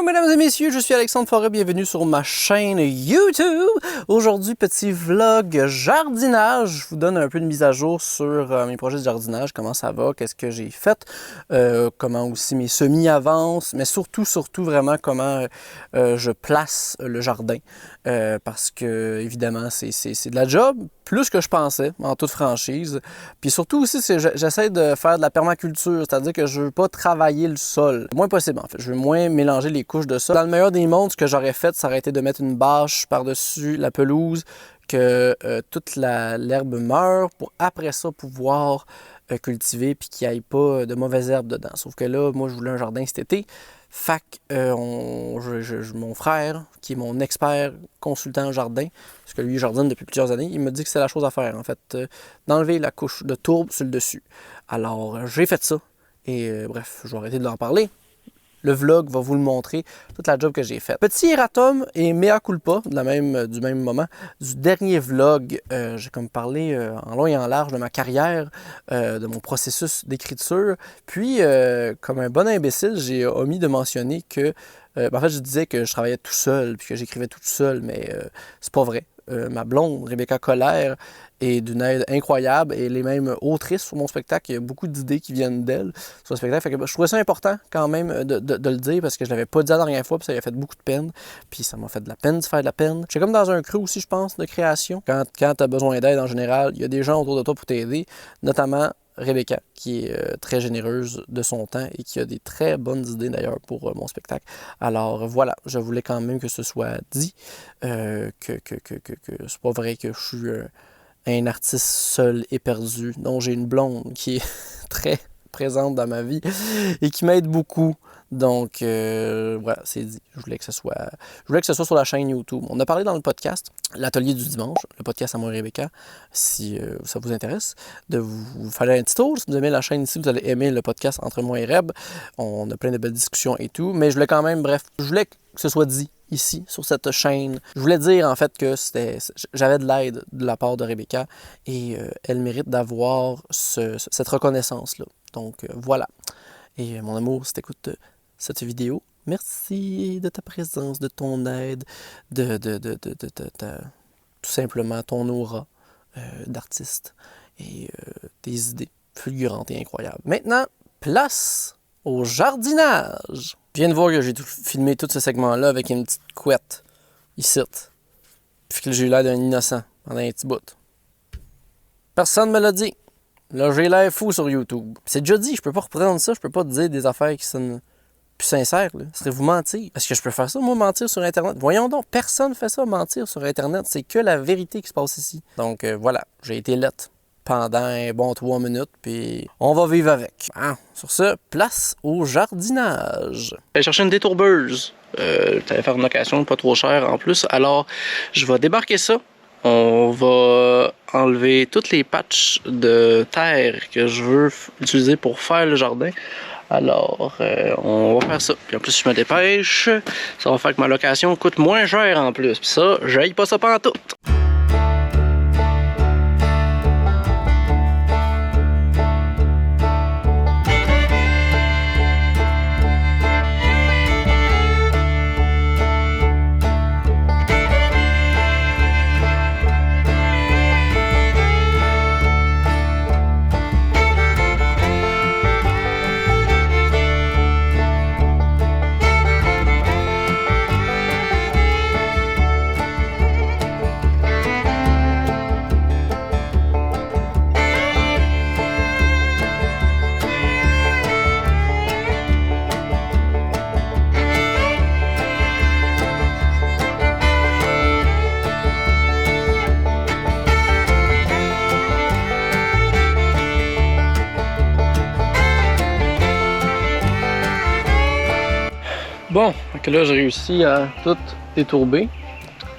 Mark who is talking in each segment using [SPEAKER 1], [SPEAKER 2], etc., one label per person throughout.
[SPEAKER 1] mesdames et messieurs, je suis Alexandre Forêt, bienvenue sur ma chaîne YouTube. Aujourd'hui, petit vlog jardinage. Je vous donne un peu de mise à jour sur mes projets de jardinage, comment ça va, qu'est-ce que j'ai fait, comment aussi mes semis avancent, mais surtout vraiment comment je place le jardin. Parce que, évidemment, c'est de la job, plus que je pensais, en toute franchise. Puis surtout aussi, j'essaie de faire de la permaculture, c'est-à-dire que je veux pas travailler le sol. Le moins possible, en fait. Je veux moins mélanger les couches de sol. Dans le meilleur des mondes, ce que j'aurais fait, ça aurait été de mettre une bâche par-dessus la pelouse, que toute l'herbe meure, pour après ça pouvoir cultiver puis qu'il n'y ait pas de mauvaises herbes dedans. Sauf que là, moi, je voulais un jardin cet été. Fait que mon frère, qui est mon expert consultant en jardin, parce que lui, il jardine depuis plusieurs années, il m'a dit que c'est la chose à faire, en fait, d'enlever la couche de tourbe sur le dessus. Alors, j'ai fait ça. Et bref, je vais arrêter de l'en parler. Le vlog va vous le montrer, toute la job que j'ai faite. Petit erratum et mea culpa du même moment. Du dernier vlog, j'ai comme parlé en long et en large de ma carrière, de mon processus d'écriture. Puis, comme un bon imbécile, j'ai omis de mentionner que, en fait, je disais que je travaillais tout seul, puis que j'écrivais tout seul, mais c'est pas vrai. Ma blonde, Rebecca Colère, est d'une aide incroyable et elle est même autrice sur mon spectacle. Il y a beaucoup d'idées qui viennent d'elle sur le spectacle. Fait que je trouvais ça important quand même de le dire parce que je l'avais pas dit la dernière fois puis ça m'a fait beaucoup de peine. Puis ça m'a fait de la peine de faire de la peine. J'étais comme dans un creux aussi, je pense, de création. Quand tu as besoin d'aide en général, il y a des gens autour de toi pour t'aider, notamment Rebecca, qui est très généreuse de son temps et qui a des très bonnes idées d'ailleurs pour mon spectacle. Alors voilà, je voulais quand même que ce soit dit, que c'est pas vrai que je suis un artiste seul et perdu. Non, j'ai une blonde qui est très présente dans ma vie et qui m'aide beaucoup. Donc, voilà, c'est dit. Je voulais que ce soit sur la chaîne YouTube. On a parlé dans le podcast, l'atelier du dimanche, le podcast à moi et Rebecca, si ça vous intéresse, de vous faire un petit tour. Si vous aimez la chaîne ici, vous allez aimer le podcast entre moi et Reb. On a plein de belles discussions et tout. Mais je voulais quand même, bref, je voulais que ce soit dit ici, sur cette chaîne. Je voulais dire, en fait, que j'avais de l'aide de la part de Rebecca et elle mérite d'avoir cette reconnaissance-là. Donc, voilà. Et mon amour, si t'écoutes cette vidéo, merci de ta présence, de ton aide, de tout simplement ton aura d'artiste et tes idées fulgurantes et incroyables. Maintenant, place au jardinage. Je viens de voir que j'ai filmé tout ce segment-là avec une petite couette, ici. Puis que j'ai eu l'air d'un innocent pendant un petit bout. Personne ne me l'a dit. Là, j'ai l'air fou sur YouTube. C'est déjà dit, je peux pas reprendre ça, je peux pas te dire des affaires qui sont plus sincères. Là. Ce serait vous mentir. Est-ce que je peux faire ça, moi, mentir sur Internet? Voyons donc, personne fait ça, mentir sur Internet. C'est que la vérité qui se passe ici. Donc, voilà, j'ai été lettre pendant un bon 3 minutes, puis on va vivre avec. Hein? Sur ce, place au jardinage. J'allais chercher une détourbeuse. T'allais faire une location pas trop chère en plus. Alors, je vais débarquer ça. On va enlever toutes les patchs de terre que je veux utiliser pour faire le jardin. Alors, on va faire ça. Puis en plus, je me dépêche. Ça va faire que ma location coûte moins cher en plus. Puis ça, j'haïs pas ça pantoute. Bon, donc là j'ai réussi à tout détourber.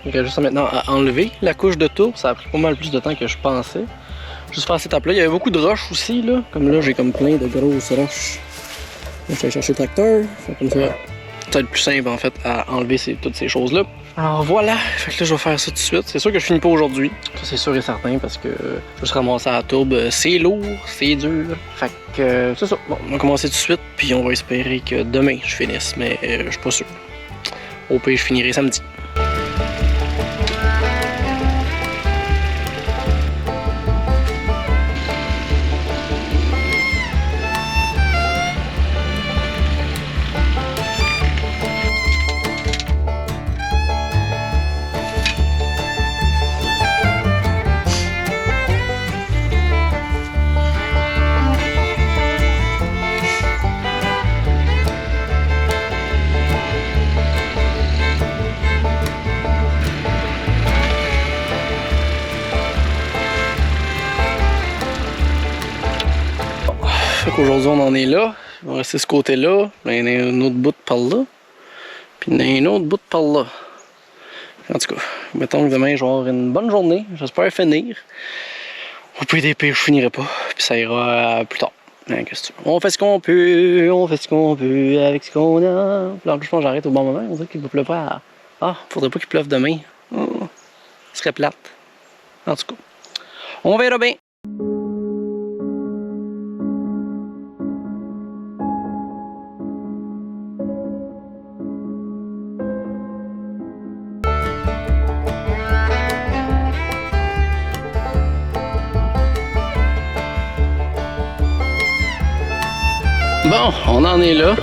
[SPEAKER 1] Il reste juste maintenant à enlever la couche de tourbe. Ça a pris pas mal plus de temps que je pensais. Juste faire cette étape-là. Il y avait beaucoup de roches aussi, là. Comme là, j'ai comme plein de grosses roches. Donc, je vais chercher le tracteur. Faire comme ça. peut-être plus simple en fait à enlever toutes ces choses-là. Alors voilà, fait que là je vais faire ça tout de suite. C'est sûr que je finis pas aujourd'hui, ça c'est sûr et certain parce que juste ramasser à la tourbe, c'est lourd, c'est dur. Fait que c'est ça, bon, on va commencer tout de suite puis on va espérer que demain je finisse, mais je suis pas sûr. Au pire je finirai samedi. Aujourd'hui on en est là, il va rester ce côté-là, il y en a un autre bout par là, puis il y en a un autre bout par là. En tout cas, mettons que demain je vais avoir une bonne journée, j'espère finir. Au pire des pires, je finirai pas, puis ça ira plus tard. Qu'est-ce que tu veux? On fait ce qu'on peut, on fait ce qu'on peut avec ce qu'on a. Là, je pense que j'arrête au bon moment, on dirait qu'il va pleuvoir. Ah, faudrait pas qu'il pleuve demain. Oh, ce serait plate. En tout cas, on verra bien. Bon, on en est là.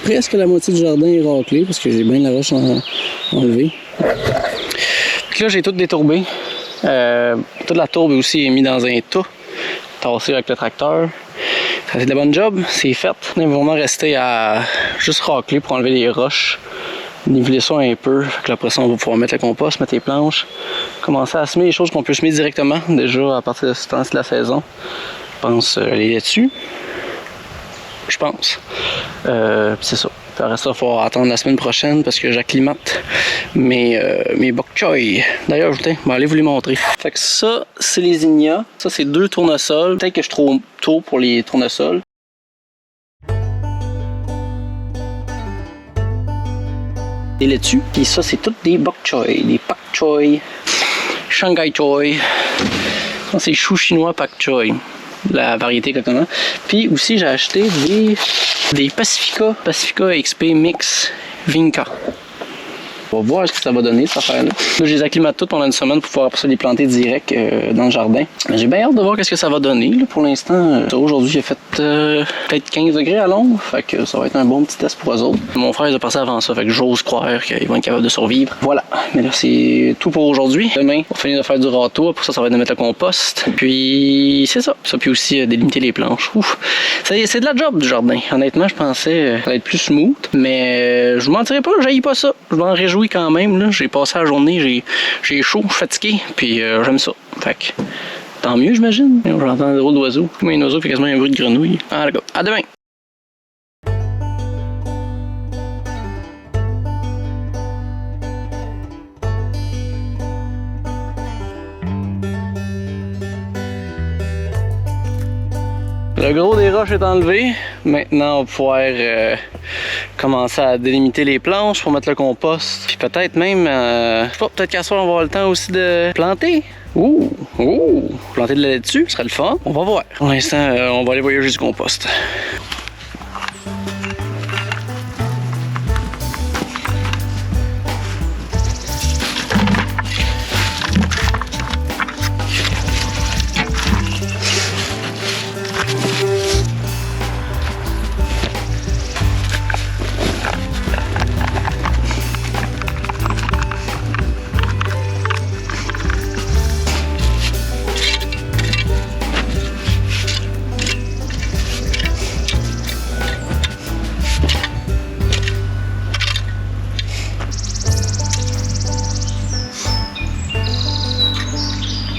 [SPEAKER 1] Presque la moitié du jardin est raclé parce que j'ai bien la roche enlevée. Puis là, j'ai tout détourbé. Toute la tourbe aussi est mise dans un tas, tassé avec le tracteur. Ça fait de la bonne job, c'est fait. On est vraiment resté à juste racler pour enlever les roches. Niveler ça un peu, fait que après ça on va pouvoir mettre le compost, mettre les planches, commencer à semer les choses qu'on peut semer directement déjà à partir de ce temps de la saison. Je pense les laitues, je pense. C'est ça. Puis après ça, il faut attendre la semaine prochaine parce que j'acclimate mes bok choy. D'ailleurs, je vais aller vous les montrer. Fait que ça, c'est les ignas. Ça, c'est 2 tournesols. Peut-être que je suis trop tôt pour les tournesols. Des laitues. Puis ça, c'est toutes des bok choy, des pak choy, Shanghai choy. Ça, c'est chou chinois pak choy, la variété coconut. Puis aussi, j'ai acheté des Pacifica XP Mix Vinca. On va voir ce que ça va donner, cette affaire-là. Là, je les acclimate toutes pendant une semaine pour pouvoir après ça les planter direct dans le jardin. J'ai bien hâte de voir ce que ça va donner. Là, pour l'instant, aujourd'hui, j'ai fait peut-être 15 degrés à l'ombre. Fait que ça va être un bon petit test pour eux autres. Mon frère est passé avant ça, fait que j'ose croire qu'ils vont être capables de survivre. Voilà. Mais là, c'est tout pour aujourd'hui. Demain, on va finir de faire du râteau. Pour ça, ça va être de mettre le compost. Puis, c'est ça. Ça, puis aussi délimiter les planches. Ouf. C'est de la job du jardin. Honnêtement, je pensais que ça allait être plus smooth. Mais je vous mentirais pas, j'haïs pas ça. Je m'en réjouis quand même, là. J'ai passé la journée, j'ai chaud, je suis fatigué, puis j'aime ça. Fait que, tant mieux, j'imagine. J'entends un drôle d'oiseau. Comme un oiseau fait quasiment un bruit de grenouille. Ah, d'accord. À demain! Le gros des roches est enlevé. Maintenant, on va pouvoir commencer à délimiter les planches pour mettre le compost. Puis peut-être même, je sais pas, peut-être qu'à soir, on va avoir le temps aussi de planter. Ouh! Planter de la laitue, ce serait le fun. On va voir. Pour l'instant, on va aller voyager du compost.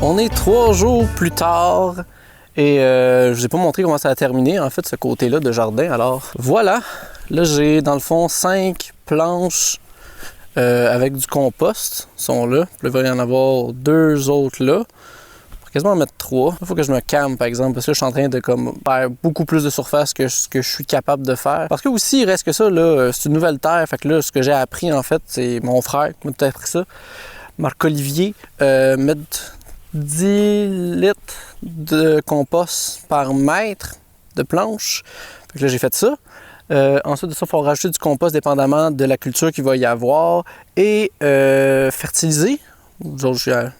[SPEAKER 1] On est 3 jours plus tard et je vous ai pas montré comment ça a terminé, en fait, ce côté-là de jardin. Alors voilà, là j'ai dans le fond 5 planches avec du compost, sont là. Puis là, il va y en avoir 2 autres là. quasiment en mettre 3. Il faut que je me calme, par exemple, parce que là, je suis en train de comme faire beaucoup plus de surface que ce que je suis capable de faire. Parce que aussi, il reste que ça, là, c'est une nouvelle terre. Fait que là, ce que j'ai appris, en fait, c'est mon frère qui m'a tout appris ça. Marc-Olivier, mettre 10 litres de compost par mètre de planche. Fait que là, j'ai fait ça. Ensuite de ça, il faut rajouter du compost dépendamment de la culture qu'il va y avoir et fertiliser. J'ai une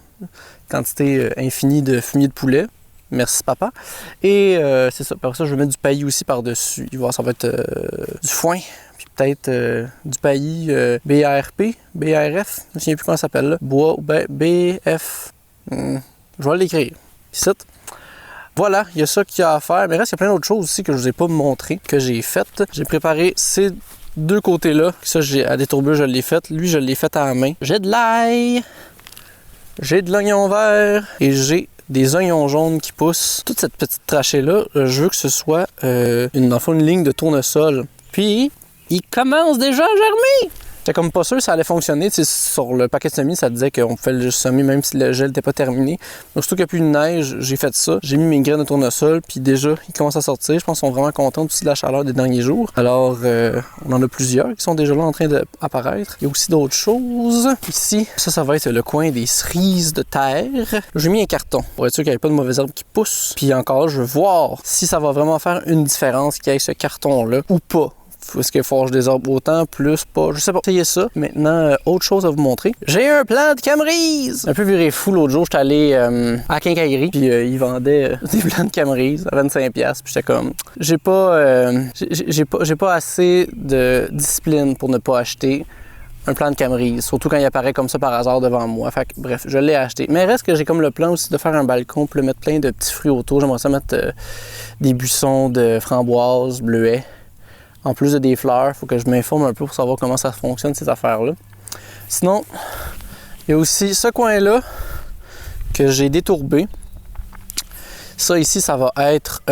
[SPEAKER 1] quantité infinie de fumier de poulet. Merci papa. Et c'est ça. Par ça, je vais mettre du paillis aussi par-dessus. Ça va être du foin. Puis peut-être du paillis BRP, BRF. Je ne me souviens plus comment ça s'appelle là. Bois ou BF. Je vais l'écrire. Ici. Voilà, il y a ça qu'il y a à faire. Mais il reste, il y a plein d'autres choses aussi que je ne vous ai pas montré, que j'ai faites. J'ai préparé ces deux côtés-là. Ça, à détourber, je l'ai fait. Lui, je l'ai fait à la main. J'ai de l'ail, j'ai de l'oignon vert et j'ai des oignons jaunes qui poussent. Toute cette petite trachée-là, je veux que ce soit une ligne de tournesol. Puis, il commence déjà à germer! J'étais comme pas sûr que ça allait fonctionner. T'sais, sur le paquet de semis, ça disait qu'on pouvait le semer même si le gel n'était pas terminé. Donc, surtout qu'il n'y a plus de neige, j'ai fait ça. J'ai mis mes graines de tournesol, puis déjà, ils commencent à sortir. Je pense qu'ils sont vraiment contents aussi de la chaleur des derniers jours. Alors, on en a plusieurs qui sont déjà là en train d'apparaître. Il y a aussi d'autres choses. Ici, ça va être le coin des cerises de terre. J'ai mis un carton pour être sûr qu'il n'y ait pas de mauvaises herbes qui poussent. Puis encore là, je veux voir si ça va vraiment faire une différence qu'il y ait ce carton-là ou pas. Est-ce qu'il faut que je désherbe autant, plus, pas? Je sais pas. Essayez ça. Maintenant, autre chose à vous montrer. J'ai un plant de camerise! Un peu viré fou l'autre jour. J'étais allé à la quincaillerie, puis ils vendaient des plants de camerise à 25$. Puis j'étais comme, j'ai pas assez de discipline pour ne pas acheter un plant de camerise, surtout quand il apparaît comme ça par hasard devant moi. Fait que, bref, je l'ai acheté. Mais reste que j'ai comme le plan aussi de faire un balcon, puis mettre plein de petits fruits autour. J'aimerais ça mettre des buissons de framboises, bleuets. En plus de des fleurs, il faut que je m'informe un peu pour savoir comment ça fonctionne, ces affaires-là. Sinon, il y a aussi ce coin-là que j'ai détourbé. Ça ici, ça va être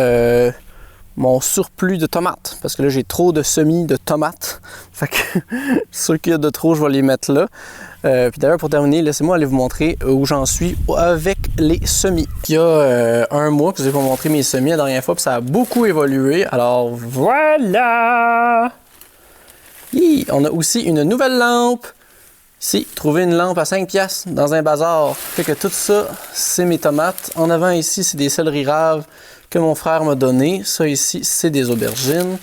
[SPEAKER 1] mon surplus de tomates. Parce que là, j'ai trop de semis de tomates. Fait que ceux qu'il y a de trop, je vais les mettre là. Puis d'ailleurs, pour terminer, laissez-moi aller vous montrer où j'en suis avec les semis. Il y a un mois que je vous ai pas montré mes semis la dernière fois, puis ça a beaucoup évolué. Alors voilà! On a aussi une nouvelle lampe. Ici, trouver une lampe à 5$ dans un bazar. Fait que tout ça, c'est mes tomates. En avant ici, c'est des céleri raves que mon frère m'a donné. Ça ici, c'est des aubergines.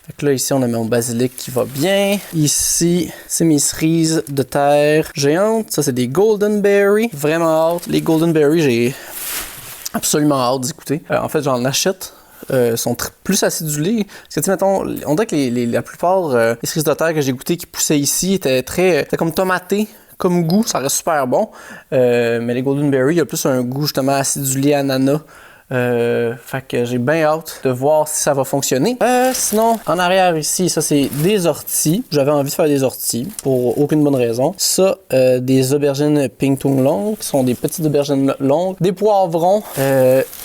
[SPEAKER 1] Fait que là, ici, on a mon basilic qui va bien. Ici, c'est mes cerises de terre géantes. Ça, c'est des golden berry. Vraiment hâte. Les golden berry, j'ai absolument hâte d'écouter. En fait, j'en achète. Sont plus acidulés. Parce que, tu sais, mettons, on dirait que la plupart des cerises de terre que j'ai goûtées qui poussaient ici étaient comme tomatés. Comme goût, ça reste super bon. Mais les golden berry, il y a plus un goût justement acidulé ananas. Fait que j'ai bien hâte de voir si ça va fonctionner. Sinon, en arrière ici, ça c'est des orties. J'avais envie de faire des orties pour aucune bonne raison. Ça, des aubergines ping tung long, qui sont des petites aubergines longues. Des poivrons.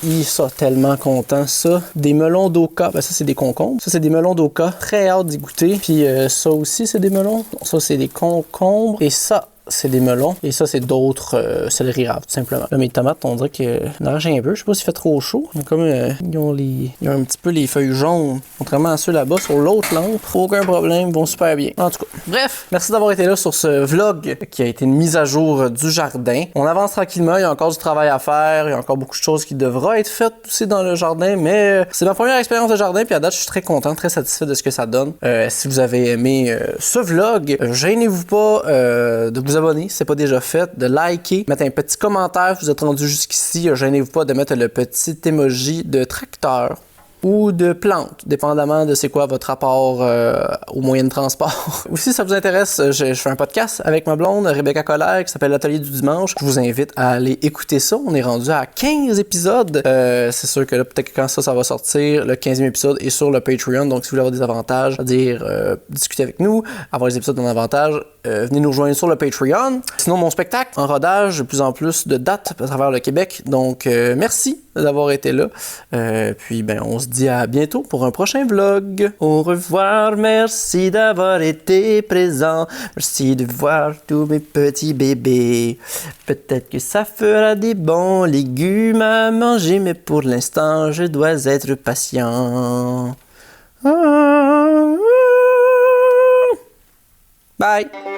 [SPEAKER 1] Ils sont tellement contents. Ça, des melons d'oka. Ben, ça c'est des concombres. Ça c'est des melons d'oka. Très hâte d'y goûter. Puis ça aussi c'est des melons. Ça c'est des concombres. Et ça, c'est des melons. Et ça, c'est d'autres céleri raves, tout simplement. Là, mes tomates, on dirait qu'elles nagent un peu. Je sais pas s'il fait trop chaud. Comme, ils ont un petit peu les feuilles jaunes. Contrairement à ceux là-bas, sur l'autre lampe. Aucun problème, ils vont super bien. En tout cas, bref, merci d'avoir été là sur ce vlog qui a été une mise à jour du jardin. On avance tranquillement. Il y a encore du travail à faire. Il y a encore beaucoup de choses qui devraient être faites aussi dans le jardin. Mais c'est ma première expérience de jardin. Puis à date, je suis très content, très satisfait de ce que ça donne. Si vous avez aimé ce vlog, gênez-vous pas de vous abonner si c'est pas déjà fait, de liker, mettre un petit commentaire si vous êtes rendu jusqu'ici. Gênez-vous pas de mettre le petit emoji de tracteur ou de plante, dépendamment de c'est quoi votre rapport aux moyens de transport. Aussi, si ça vous intéresse, je fais un podcast avec ma blonde, Rebecca Colère, qui s'appelle l'Atelier du dimanche. Je vous invite à aller écouter ça. On est rendu à 15 épisodes. C'est sûr que là, peut-être que quand ça va sortir, le 15e épisode est sur le Patreon. Donc, si vous voulez avoir des avantages, c'est-à-dire discuter avec nous, avoir les épisodes en avantage, venez nous rejoindre sur le Patreon. Sinon, mon spectacle en rodage, de plus en plus de dates à travers le Québec. Donc, merci d'avoir été là. Puis, ben, on se dit à bientôt pour un prochain vlog. Au revoir, merci d'avoir été présent. Merci de voir tous mes petits bébés. Peut-être que ça fera des bons légumes à manger, mais pour l'instant, je dois être patient. Bye!